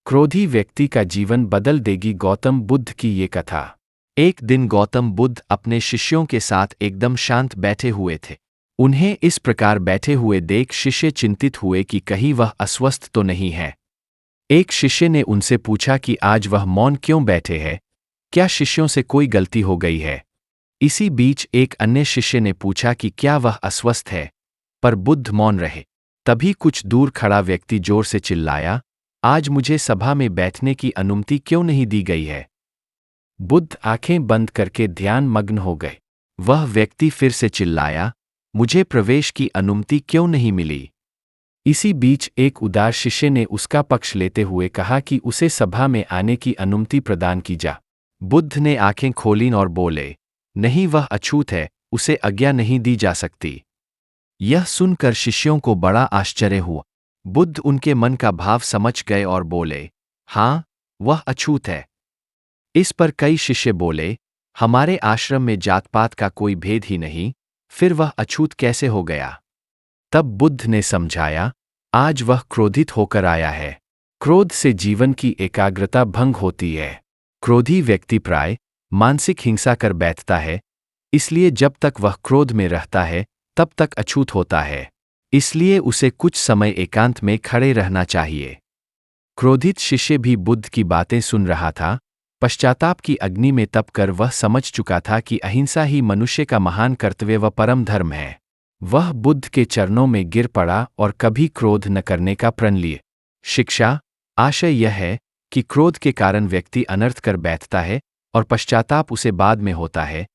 क्रोधी व्यक्ति का जीवन बदल देगी। गौतम बुद्ध की ये कथा। एक दिन गौतम बुद्ध अपने शिष्यों के साथ एकदम शांत बैठे हुए थे। उन्हें इस प्रकार बैठे हुए देख शिष्य चिंतित हुए कि कहीं वह अस्वस्थ तो नहीं है। एक शिष्य ने उनसे पूछा कि आज वह मौन क्यों बैठे हैं, क्या शिष्यों से कोई गलती हो गई है। इसी बीच एक अन्य शिष्य ने पूछा कि क्या वह अस्वस्थ है, पर बुद्ध मौन रहे। तभी कुछ दूर खड़ा व्यक्ति जोर से चिल्लाया, आज मुझे सभा में बैठने की अनुमति क्यों नहीं दी गई है। बुद्ध आंखें बंद करके ध्यान मग्न हो गए। वह व्यक्ति फिर से चिल्लाया, मुझे प्रवेश की अनुमति क्यों नहीं मिली। इसी बीच एक उदार शिष्य ने उसका पक्ष लेते हुए कहा कि उसे सभा में आने की अनुमति प्रदान की जा। बुद्ध ने आंखें खोलीं और बोले, नहीं, वह अछूत है, उसे आज्ञा नहीं दी जा सकती। यह सुनकर शिष्यों को बड़ा आश्चर्य हुआ। बुद्ध उनके मन का भाव समझ गए और बोले, हाँ, वह अछूत है। इस पर कई शिष्य बोले, हमारे आश्रम में जात पात का कोई भेद ही नहीं, फिर वह अछूत कैसे हो गया। तब बुद्ध ने समझाया, आज वह क्रोधित होकर आया है। क्रोध से जीवन की एकाग्रता भंग होती है। क्रोधी व्यक्ति प्राय मानसिक हिंसा कर बैठता है, इसलिए जब तक वह क्रोध में रहता है तब तक अछूत होता है। इसलिए उसे कुछ समय एकांत में खड़े रहना चाहिए। क्रोधित शिष्य भी बुद्ध की बातें सुन रहा था। पश्चाताप की अग्नि में तप कर वह समझ चुका था कि अहिंसा ही मनुष्य का महान कर्तव्य व परम धर्म है। वह बुद्ध के चरणों में गिर पड़ा और कभी क्रोध न करने का प्रण लिए। शिक्षा आशय यह है कि क्रोध के कारण व्यक्ति अनर्थ कर बैठता है और पश्चाताप उसे बाद में होता है,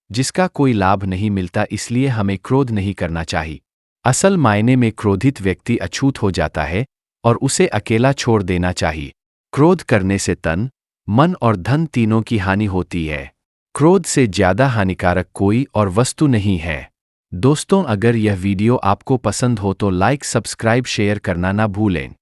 जिसका कोई लाभ नहीं मिलता। इसलिए हमें क्रोध नहीं करना चाहिए। असल मायने में क्रोधित व्यक्ति अछूत हो जाता है और उसे अकेला छोड़ देना चाहिए। क्रोध करने से तन, मन और धन तीनों की हानि होती है। क्रोध से ज्यादा हानिकारक कोई और वस्तु नहीं है। दोस्तों, अगर यह वीडियो आपको पसंद हो तो लाइक, सब्सक्राइब, शेयर करना ना भूलें।